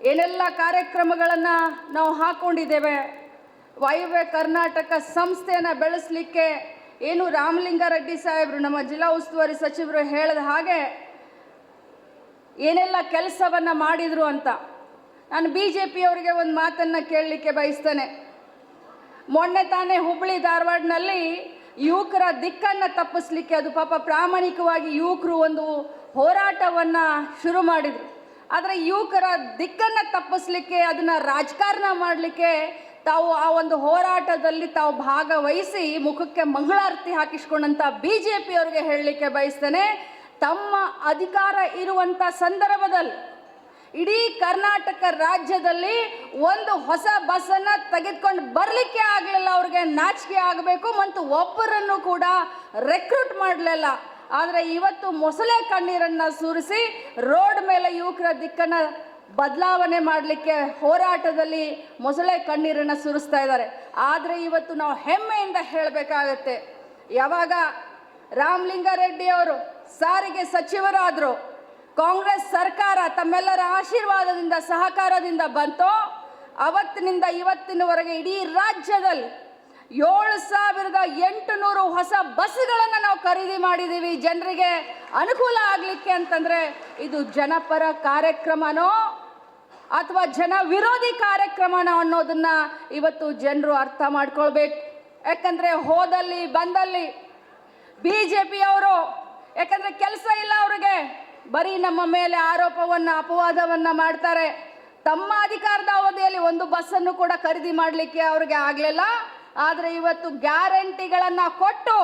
ಏನೆಲ್ಲ ಕಾರ್ಯಕ್ರಮಗಳನ್ನು ನಾವು ಹಾಕ್ಕೊಂಡಿದ್ದೇವೆ. ವಾಯುವ್ಯ ಕರ್ನಾಟಕ ಸಂಸ್ಥೆಯನ್ನು ಬೆಳೆಸಲಿಕ್ಕೆ ಏನು ರಾಮಲಿಂಗಾರೆಡ್ಡಿ ಸಾಹೇಬರು ನಮ್ಮ ಜಿಲ್ಲಾ ಉಸ್ತುವಾರಿ ಸಚಿವರು ಹೇಳಿದ ಹಾಗೆ ಏನೆಲ್ಲ ಕೆಲಸವನ್ನು ಮಾಡಿದರು ಅಂತ ನಾನು BJP ಅವರಿಗೆ ಒಂದು ಮಾತನ್ನು ಕೇಳಲಿಕ್ಕೆ ಬಯಸ್ತೇನೆ. ಮೊನ್ನೆ ತಾನೇ ಹುಬ್ಬಳ್ಳಿ ಧಾರವಾಡನಲ್ಲಿ ಯುವಕರ ದಿಕ್ಕನ್ನು ತಪ್ಪಿಸ್ಲಿಕ್ಕೆ, ಅದು ಪಾಪ ಪ್ರಾಮಾಣಿಕವಾಗಿ ಯುವಕರು ಒಂದು ಹೋರಾಟವನ್ನು ಶುರು ಮಾಡಿದರು. ಆದರೆ ಯುವಕರ ದಿಕ್ಕನ್ನು ತಪ್ಪಿಸ್ಲಿಕ್ಕೆ, ಅದನ್ನು ರಾಜಕಾರಣ ಮಾಡಲಿಕ್ಕೆ ತಾವು ಆ ಒಂದು ಹೋರಾಟದಲ್ಲಿ ತಾವು ಭಾಗವಹಿಸಿ ಮುಖಕ್ಕೆ ಮಂಗಳಾರತಿ ಹಾಕಿಸ್ಕೊಂಡಂಥ BJP ಅವರಿಗೆ ಹೇಳಲಿಕ್ಕೆ ಬಯಸ್ತೇನೆ, ತಮ್ಮ ಅಧಿಕಾರ ಇರುವಂಥ ಸಂದರ್ಭದಲ್ಲಿ ಇಡೀ ಕರ್ನಾಟಕ ರಾಜ್ಯದಲ್ಲಿ ಒಂದು ಹೊಸ ಬಸ್ಸನ್ನು ತೆಗೆದುಕೊಂಡು ಬರಲಿಕ್ಕೆ ಆಗಲಿಲ್ಲ. ಅವ್ರಿಗೆ ನಾಚಿಕೆ ಆಗಬೇಕು ಮತ್ತು ಒಬ್ಬರನ್ನು ಕೂಡ ರೆಕ್ರೂಟ್ ಮಾಡಲಿಲ್ಲ. ಆದರೆ ಇವತ್ತು ಮೊಸಳೆ ಕಣ್ಣೀರನ್ನು ಸುರಿಸಿ ರೋಡ್ ಮೇಲೆ ಯುವಕರ ದಿಕ್ಕನ್ನು ಬದಲಾವಣೆ ಮಾಡಲಿಕ್ಕೆ ಹೋರಾಟದಲ್ಲಿ ಮೊಸಳೆ ಕಣ್ಣೀರನ್ನು ಸುರಿಸ್ತಾ ಇದ್ದಾರೆ. ಆದರೆ ಇವತ್ತು ನಾವು ಹೆಮ್ಮೆಯಿಂದ ಹೇಳಬೇಕಾಗತ್ತೆ, ಯಾವಾಗ ರಾಮಲಿಂಗಾರೆಡ್ಡಿ ಅವರು ಸಾರಿಗೆ ಸಚಿವರಾದರು, ಕಾಂಗ್ರೆಸ್ ಸರ್ಕಾರ ತಮ್ಮೆಲ್ಲರ ಆಶೀರ್ವಾದದಿಂದ ಸಹಕಾರದಿಂದ ಬಂತೋ, ಅವತ್ತಿನಿಂದ ಇವತ್ತಿನವರೆಗೆ ಇಡೀ ರಾಜ್ಯದಲ್ಲಿ 7,800 ಹೊಸ ಬಸ್ಗಳನ್ನು ನಾವು ಖರೀದಿ ಮಾಡಿದ್ದೀವಿ. ಜನರಿಗೆ ಅನುಕೂಲ ಆಗಲಿಕ್ಕೆ ಅಂತಂದರೆ ಇದು ಜನಪರ ಕಾರ್ಯಕ್ರಮನೋ ಅಥವಾ ಜನ ವಿರೋಧಿ ಕಾರ್ಯಕ್ರಮನೋ ಅನ್ನೋದನ್ನು ಇವತ್ತು ಜನರು ಅರ್ಥ ಮಾಡ್ಕೊಳ್ಬೇಕು. ಯಾಕಂದರೆ ಹೋದಲ್ಲಿ ಬಂದಲ್ಲಿ BJP ಅವರು, ಯಾಕಂದರೆ ಕೆಲಸ ಇಲ್ಲ ಅವರಿಗೆ, ಬರೀ ನಮ್ಮ ಮೇಲೆ ಆರೋಪವನ್ನು ಅಪವಾದವನ್ನು ಮಾಡ್ತಾರೆ. ತಮ್ಮ ಅಧಿಕಾರದ ಅವಧಿಯಲ್ಲಿ ಒಂದು ಬಸ್ಸನ್ನು ಕೂಡ ಖರೀದಿ ಮಾಡಲಿಕ್ಕೆ ಅವ್ರಿಗೆ ಆಗಲಿಲ್ಲ. ಆದರೆ ಇವತ್ತು ಗ್ಯಾರಂಟಿಗಳನ್ನು ಕೊಟ್ಟು,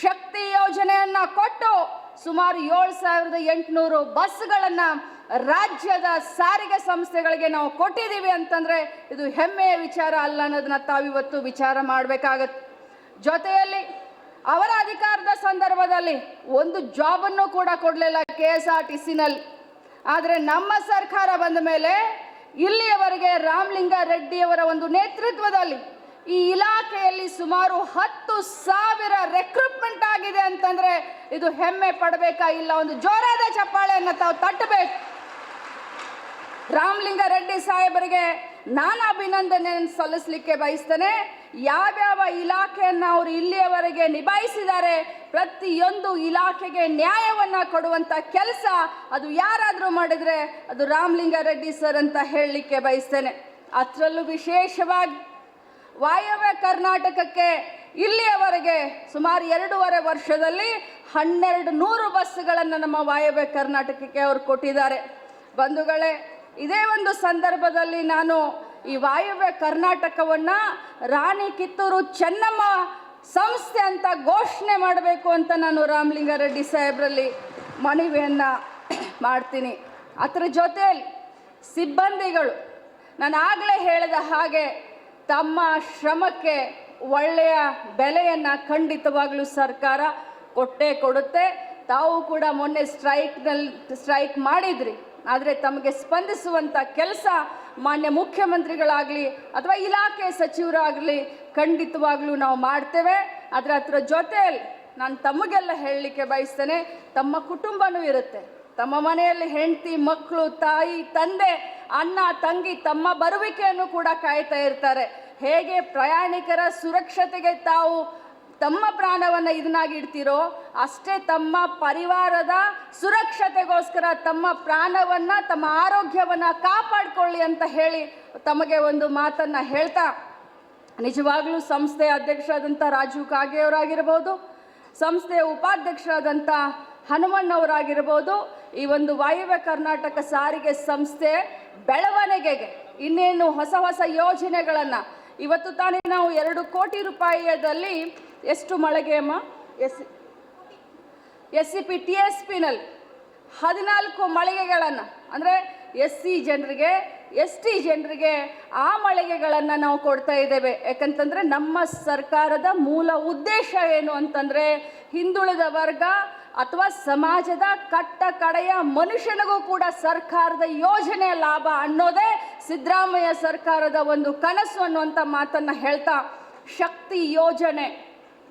ಶಕ್ತಿ ಯೋಜನೆಯನ್ನು ಕೊಟ್ಟು ಸುಮಾರು 7,800 ಬಸ್ಗಳನ್ನು ರಾಜ್ಯದ ಸಾರಿಗೆ ಸಂಸ್ಥೆಗಳಿಗೆ ನಾವು ಕೊಟ್ಟಿದ್ದೀವಿ ಅಂತಂದರೆ ಇದು ಹೆಮ್ಮೆಯ ವಿಚಾರ ಅಲ್ಲ ಅನ್ನೋದನ್ನ ತಾವಿವತ್ತು ವಿಚಾರ ಮಾಡಬೇಕಾಗತ್ತೆ. ಜೊತೆಯಲ್ಲಿ ಅವರ ಅಧಿಕಾರದ ಸಂದರ್ಭದಲ್ಲಿ ಒಂದು ಜಾಬನ್ನು ಕೂಡ ಕೊಡಲಿಲ್ಲ KSRTCನಲ್ಲಿ. ಆದರೆ ನಮ್ಮ ಸರ್ಕಾರ ಬಂದ ಮೇಲೆ ಇಲ್ಲಿಯವರೆಗೆ ರಾಮಲಿಂಗಾರೆಡ್ಡಿಯವರ ಒಂದು ನೇತೃತ್ವದಲ್ಲಿ ಈ ಇಲಾಖೆಯಲ್ಲಿ ಸುಮಾರು 10,000 ರೆಕ್ರೂಟ್ಮೆಂಟ್ ಆಗಿದೆ ಅಂತಂದರೆ ಇದು ಹೆಮ್ಮೆ ಪಡಬೇಕಾ? ಇಲ್ಲ, ಒಂದು ಜೋರಾದ ಚಪ್ಪಾಳೆಯನ್ನು ತಾವು ತಟ್ಟಬೇಕು. ರಾಮಲಿಂಗಾರೆಡ್ಡಿ ಸಾಹೇಬರಿಗೆ ನಾನು ಅಭಿನಂದನೆಯನ್ನು ಸಲ್ಲಿಸಲಿಕ್ಕೆ ಬಯಸ್ತೇನೆ. ಯಾವ್ಯಾವ ಇಲಾಖೆಯನ್ನು ಅವರು ಇಲ್ಲಿಯವರೆಗೆ ನಿಭಾಯಿಸಿದ್ದಾರೆ, ಪ್ರತಿಯೊಂದು ಇಲಾಖೆಗೆ ನ್ಯಾಯವನ್ನು ಕೊಡುವಂಥ ಕೆಲಸ ಅದು ಯಾರಾದರೂ ಮಾಡಿದರೆ ಅದು ರಾಮಲಿಂಗಾರೆಡ್ಡಿ ಸರ್ ಅಂತ ಹೇಳಲಿಕ್ಕೆ ಬಯಸ್ತೇನೆ. ಅದರಲ್ಲೂ ವಿಶೇಷವಾಗಿ ವಾಯವ್ಯ ಕರ್ನಾಟಕಕ್ಕೆ ಇಲ್ಲಿಯವರೆಗೆ ಸುಮಾರು 2.5 ವರ್ಷದಲ್ಲಿ 1,200 ಬಸ್ಸುಗಳನ್ನು ನಮ್ಮ ವಾಯವ್ಯ ಕರ್ನಾಟಕಕ್ಕೆ ಅವರು ಕೊಟ್ಟಿದ್ದಾರೆ. ಬಂಧುಗಳೇ, ಇದೇ ಒಂದು ಸಂದರ್ಭದಲ್ಲಿ ನಾನು ಈ ವಾಯವ್ಯ ಕರ್ನಾಟಕವನ್ನು ರಾಣಿ ಕಿತ್ತೂರು ಚೆನ್ನಮ್ಮ ಸಂಸ್ಥೆ ಅಂತ ಘೋಷಣೆ ಮಾಡಬೇಕು ಅಂತ ನಾನು ರಾಮಲಿಂಗಾರೆಡ್ಡಿ ಸಾಹೇಬರಲ್ಲಿ ಮನವಿಯನ್ನು ಮಾಡ್ತೀನಿ. ಅದರ ಜೊತೆಯಲ್ಲಿ ಸಿಬ್ಬಂದಿಗಳು, ನಾನು ಆಗಲೇ ಹೇಳಿದ ಹಾಗೆ ತಮ್ಮ ಶ್ರಮಕ್ಕೆ ಒಳ್ಳೆಯ ಬೆಲೆಯನ್ನು ಖಂಡಿತವಾಗಲೂ ಸರ್ಕಾರ ಕೊಟ್ಟೇ ಕೊಡುತ್ತೆ. ತಾವು ಕೂಡ ಮೊನ್ನೆ ಸ್ಟ್ರೈಕ್ ಮಾಡಿದ್ರಿ, ಆದರೆ ತಮಗೆ ಸ್ಪಂದಿಸುವಂಥ ಕೆಲಸ ಮಾನ್ಯ ಮುಖ್ಯಮಂತ್ರಿಗಳಾಗಲಿ ಅಥವಾ ಇಲಾಖೆ ಸಚಿವರಾಗಲಿ ಖಂಡಿತವಾಗ್ಲೂ ನಾವು ಮಾಡ್ತೇವೆ. ಆದರೆ ಅದರ ಜೊತೆಯಲ್ಲಿ ನಾನು ತಮಗೆಲ್ಲ ಹೇಳಲಿಕ್ಕೆ ಬಯಸ್ತೇನೆ, ತಮ್ಮ ಕುಟುಂಬನೂ ಇರುತ್ತೆ. ತಮ್ಮ ಮನೆಯಲ್ಲಿ ಹೆಂಡತಿ, ಮಕ್ಕಳು, ತಾಯಿ, ತಂದೆ, ಅಣ್ಣ, ತಂಗಿ ತಮ್ಮ ಬರುವಿಕೆಯನ್ನು ಕೂಡ ಕಾಯ್ತಾ ಇರ್ತಾರೆ. ಹೇಗೆ ಪ್ರಯಾಣಿಕರ ಸುರಕ್ಷತೆಗೆ ತಾವು ತಮ್ಮ ಪ್ರಾಣವನ್ನು ಇದನ್ನಾಗಿ ಇಡ್ತೀರೋ, ಅಷ್ಟೇ ತಮ್ಮ ಪರಿವಾರದ ಸುರಕ್ಷತೆಗೋಸ್ಕರ ತಮ್ಮ ಪ್ರಾಣವನ್ನು, ತಮ್ಮ ಆರೋಗ್ಯವನ್ನು ಕಾಪಾಡಿಕೊಳ್ಳಿ ಅಂತ ಹೇಳಿ ತಮಗೆ ಒಂದು ಮಾತನ್ನು ಹೇಳ್ತಾ, ನಿಜವಾಗ್ಲೂ ಸಂಸ್ಥೆಯ ಅಧ್ಯಕ್ಷರಾದಂಥ ರಾಜೀವ್ ಕಾಗೆ ಅವರಾಗಿರ್ಬೋದು, ಸಂಸ್ಥೆಯ ಉಪಾಧ್ಯಕ್ಷರಾದಂಥ ಹನುಮಣ್ಣವರಾಗಿರ್ಬೋದು, ಈ ಒಂದು ವಾಯವ್ಯ ಕರ್ನಾಟಕ ಸಾರಿಗೆ ಸಂಸ್ಥೆ ಬೆಳವಣಿಗೆಗೆ ಇನ್ನೇನು ಹೊಸ ಹೊಸ ಯೋಜನೆಗಳನ್ನು, ಇವತ್ತು ತಾನೇ ನಾವು 2 ಕೋಟಿ ರೂಪಾಯಿಯಲ್ಲಿ ಎಷ್ಟು ಮಳೆಗೆ ಅಮ್ಮ SCP TSPನಲ್ಲಿ 14 ಮಳಿಗೆಗಳನ್ನು, ಅಂದರೆ SC ಜನರಿಗೆ, ST ಜನರಿಗೆ ಆ ಮಳಿಗೆಗಳನ್ನು ನಾವು ಕೊಡ್ತಾ ಇದ್ದೇವೆ. ಯಾಕಂತಂದರೆ ನಮ್ಮ ಸರ್ಕಾರದ ಮೂಲ ಉದ್ದೇಶ ಏನು ಅಂತಂದರೆ ಹಿಂದುಳಿದ ವರ್ಗ ಅಥವಾ ಸಮಾಜದ ಕಟ್ಟ ಕಡೆಯ ಮನುಷ್ಯನಿಗೂ ಕೂಡ ಸರ್ಕಾರದ ಯೋಜನೆಯ ಲಾಭ ಅನ್ನೋದೇ ಸಿದ್ದರಾಮಯ್ಯ ಸರ್ಕಾರದ ಒಂದು ಕನಸು ಅನ್ನುವಂಥ ಮಾತನ್ನು ಹೇಳ್ತಾ, ಶಕ್ತಿ ಯೋಜನೆ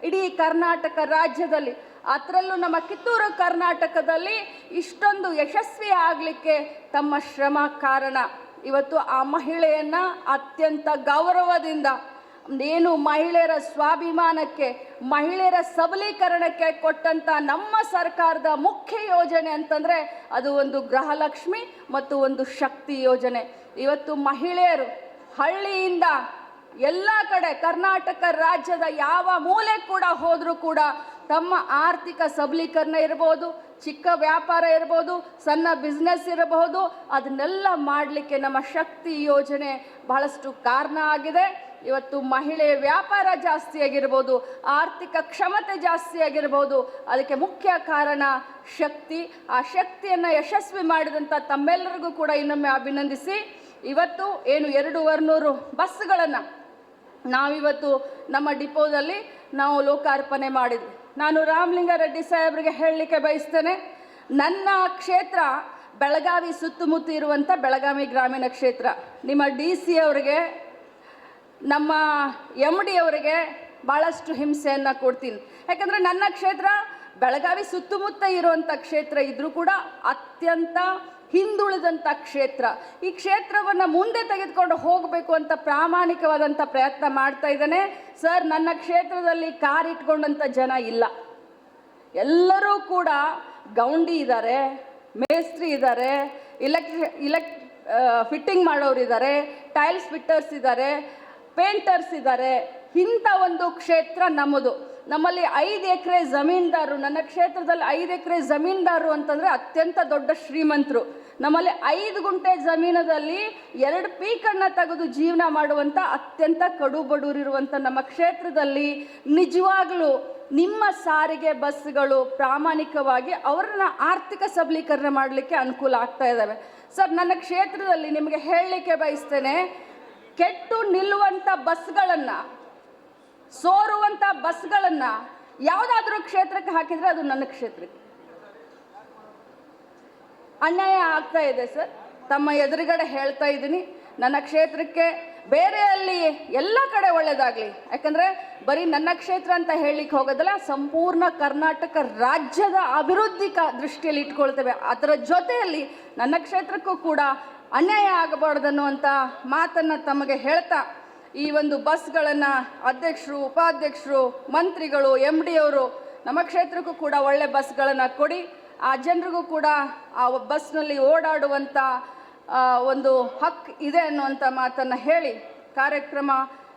ಇಡೀ ಕರ್ನಾಟಕ ರಾಜ್ಯದಲ್ಲಿ, ಅದರಲ್ಲೂ ನಮ್ಮ ಕಿತ್ತೂರು ಕರ್ನಾಟಕದಲ್ಲಿ ಇಷ್ಟೊಂದು ಯಶಸ್ವಿ ಆಗಲಿಕ್ಕೆ ತಮ್ಮ ಶ್ರಮ ಕಾರಣ. ಇವತ್ತು ಆ ಮಹಿಳೆಯನ್ನು ಅತ್ಯಂತ ಗೌರವದಿಂದ ಏನು ಮಹಿಳೆಯರ ಸ್ವಾಭಿಮಾನಕ್ಕೆ, ಮಹಿಳೆಯರ ಸಬಲೀಕರಣಕ್ಕೆ ಕೊಟ್ಟಂಥ ನಮ್ಮ ಸರ್ಕಾರದ ಮುಖ್ಯ ಯೋಜನೆ ಅಂತಂದರೆ ಅದು ಒಂದು ಗೃಹಲಕ್ಷ್ಮಿ ಮತ್ತು ಒಂದು ಶಕ್ತಿ ಯೋಜನೆ. ಇವತ್ತು ಮಹಿಳೆಯರು ಹಳ್ಳಿಯಿಂದ ಎಲ್ಲ ಕಡೆ ಕರ್ನಾಟಕ ರಾಜ್ಯದ ಯಾವ ಮೂಲೆ ಕೂಡ ಹೋದರೂ ಕೂಡ ತಮ್ಮ ಆರ್ಥಿಕ ಸಬಲೀಕರಣ ಇರ್ಬೋದು, ಚಿಕ್ಕ ವ್ಯಾಪಾರ ಇರ್ಬೋದು, ಸಣ್ಣ ಬಿಸ್ನೆಸ್ ಇರಬಹುದು, ಅದನ್ನೆಲ್ಲ ಮಾಡಲಿಕ್ಕೆ ನಮ್ಮ ಶಕ್ತಿ ಯೋಜನೆ ಬಹಳಷ್ಟು ಕಾರಣ ಆಗಿದೆ. ಇವತ್ತು ಮಹಿಳೆ ವ್ಯಾಪಾರ ಜಾಸ್ತಿ ಆಗಿರ್ಬೋದು, ಆರ್ಥಿಕ ಕ್ಷಮತೆ ಜಾಸ್ತಿ ಆಗಿರ್ಬೋದು, ಅದಕ್ಕೆ ಮುಖ್ಯ ಕಾರಣ ಶಕ್ತಿ. ಆ ಶಕ್ತಿಯನ್ನು ಯಶಸ್ವಿ ಮಾಡಿದಂಥ ತಮ್ಮೆಲ್ಲರಿಗೂ ಕೂಡ ಇನ್ನೊಮ್ಮೆ ಅಭಿನಂದಿಸಿ, ಇವತ್ತು ಏನು 200 ಬಸ್ಗಳನ್ನು ನಾವಿವತ್ತು ನಮ್ಮ ಡಿಪೋದಲ್ಲಿ ನಾವು ಲೋಕಾರ್ಪಣೆ ಮಾಡಿದ್ವಿ. ನಾನು ರಾಮಲಿಂಗಾರೆಡ್ಡಿ ಸಾಹೇಬರಿಗೆ ಹೇಳಲಿಕ್ಕೆ ಬಯಸ್ತೇನೆ, ನನ್ನ ಕ್ಷೇತ್ರ ಬೆಳಗಾವಿ ಸುತ್ತಮುತ್ತ ಇರುವಂಥ ಬೆಳಗಾವಿ ಗ್ರಾಮೀಣ ಕ್ಷೇತ್ರ. ನಿಮ್ಮ DC ಅವರಿಗೆ, ನಮ್ಮ MD ಅವರಿಗೆ ಭಾಳಷ್ಟು ಹಿಂಸೆಯನ್ನು ಕೊಡ್ತೀನಿ. ಯಾಕಂದರೆ ನನ್ನ ಕ್ಷೇತ್ರ ಬೆಳಗಾವಿ ಸುತ್ತಮುತ್ತ ಇರುವಂಥ ಕ್ಷೇತ್ರ ಇದ್ದರೂ ಕೂಡ ಅತ್ಯಂತ ಹಿಂದುಳಿದಂಥ ಕ್ಷೇತ್ರ. ಈ ಕ್ಷೇತ್ರವನ್ನು ಮುಂದೆ ತೆಗೆದುಕೊಂಡು ಹೋಗಬೇಕು ಅಂತ ಪ್ರಾಮಾಣಿಕವಾದಂಥ ಪ್ರಯತ್ನ ಮಾಡ್ತಾ ಇದ್ದೇನೆ. ಸರ್, ನನ್ನ ಕ್ಷೇತ್ರದಲ್ಲಿ ಕಾರ್ ಇಟ್ಕೊಂಡಂಥ ಜನ ಇಲ್ಲ. ಎಲ್ಲರೂ ಕೂಡ ಗೌಂಡಿ ಇದ್ದಾರೆ, ಮೇಸ್ತ್ರಿ ಇದ್ದಾರೆ, ಫಿಟ್ಟಿಂಗ್ ಮಾಡೋರು ಇದ್ದಾರೆ, ಟೈಲ್ಸ್ ಫಿಟ್ಟರ್ಸ್ ಇದ್ದಾರೆ, ಪೇಂಟರ್ಸ್ ಇದ್ದಾರೆ. ಇಂಥ ಒಂದು ಕ್ಷೇತ್ರ ನಮ್ಮದು. ನಮ್ಮಲ್ಲಿ 5 ಎಕರೆ ಜಮೀನ್ದಾರರು, ನನ್ನ ಕ್ಷೇತ್ರದಲ್ಲಿ 5 ಎಕರೆ ಜಮೀನ್ದಾರರು ಅಂತಂದರೆ ಅತ್ಯಂತ ದೊಡ್ಡ ಶ್ರೀಮಂತರು. ನಮ್ಮಲ್ಲಿ 5 ಗುಂಟೆ ಜಮೀನದಲ್ಲಿ 2 ಪೀಕನ್ನು ತೆಗೆದು ಜೀವನ ಮಾಡುವಂಥ ಅತ್ಯಂತ ಕಡು ಬಡವರಿರುವಂಥ ನಮ್ಮ ಕ್ಷೇತ್ರದಲ್ಲಿ ನಿಜವಾಗ್ಲೂ ನಿಮ್ಮ ಸಾರಿಗೆ ಬಸ್ಗಳು ಪ್ರಾಮಾಣಿಕವಾಗಿ ಅವರನ್ನ ಆರ್ಥಿಕ ಸಬಲೀಕರಣ ಮಾಡಲಿಕ್ಕೆ ಅನುಕೂಲ ಆಗ್ತಾ ಇದ್ದಾವೆ. ಸರ್, ನನ್ನ ಕ್ಷೇತ್ರದಲ್ಲಿ ನಿಮಗೆ ಹೇಳಲಿಕ್ಕೆ ಬಯಸ್ತೇನೆ, ಕೆಟ್ಟು ನಿಲ್ಲುವಂಥ ಬಸ್ಗಳನ್ನು, ಸೋರುವಂಥ ಬಸ್ಗಳನ್ನು ಯಾವುದಾದ್ರೂ ಕ್ಷೇತ್ರಕ್ಕೆ ಹಾಕಿದರೆ ಅದು ನನ್ನ ಕ್ಷೇತ್ರಕ್ಕೆ ಅನ್ಯಾಯ ಆಗ್ತಾ ಇದೆ. ಸರ್, ತಮ್ಮ ಎದುರುಗಡೆ ಹೇಳ್ತಾ ಇದ್ದೀನಿ, ನನ್ನ ಕ್ಷೇತ್ರಕ್ಕೆ ಬೇರೆಯಲ್ಲಿ ಎಲ್ಲ ಕಡೆ ಒಳ್ಳೆಯದಾಗಲಿ. ಯಾಕಂದರೆ ಬರೀ ನನ್ನ ಕ್ಷೇತ್ರ ಅಂತ ಹೇಳಲಿಕ್ಕೆ ಹೋಗೋದಲ್ಲ, ಸಂಪೂರ್ಣ ಕರ್ನಾಟಕ ರಾಜ್ಯದ ಅಭಿವೃದ್ಧಿ ದೃಷ್ಟಿಯಲ್ಲಿ ಇಟ್ಕೊಳ್ತೇವೆ. ಅದರ ಜೊತೆಯಲ್ಲಿ ನನ್ನ ಕ್ಷೇತ್ರಕ್ಕೂ ಕೂಡ ಅನ್ಯಾಯ ಆಗಬಾರ್ದನ್ನುವಂಥ ಮಾತನ್ನು ತಮಗೆ ಹೇಳ್ತಾ, ಈ ಒಂದು ಬಸ್ಗಳನ್ನು ಅಧ್ಯಕ್ಷರು, ಉಪಾಧ್ಯಕ್ಷರು, ಮಂತ್ರಿಗಳು, MD ಅವರು ನಮ್ಮ ಕ್ಷೇತ್ರಕ್ಕೂ ಕೂಡ ಒಳ್ಳೆ ಬಸ್ಗಳನ್ನು ಕೊಡಿ. ಆ ಜನರಿಗೂ ಕೂಡ ಆ ಬಸ್ನಲ್ಲಿ ಓಡಾಡುವಂಥ ಒಂದು ಹಕ್ಕು ಇದೆ ಅನ್ನುವಂಥ ಮಾತನ್ನು ಹೇಳಿ, ಕಾರ್ಯಕ್ರಮ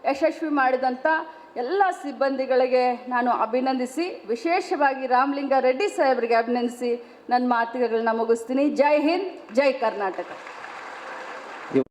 ಯಶಸ್ವಿ ಮಾಡಿದಂಥ ಎಲ್ಲ ಸಿಬ್ಬಂದಿಗಳಿಗೆ ನಾನು ಅಭಿನಂದಿಸಿ, ವಿಶೇಷವಾಗಿ ರಾಮಲಿಂಗಾರೆಡ್ಡಿ ಸಾಹೇಬರಿಗೆ ಅಭಿನಂದಿಸಿ ನನ್ನ ಮಾತುಗಳನ್ನ ಮುಗಿಸ್ತೀನಿ. ಜೈ ಹಿಂದ್, ಜೈ ಕರ್ನಾಟಕ.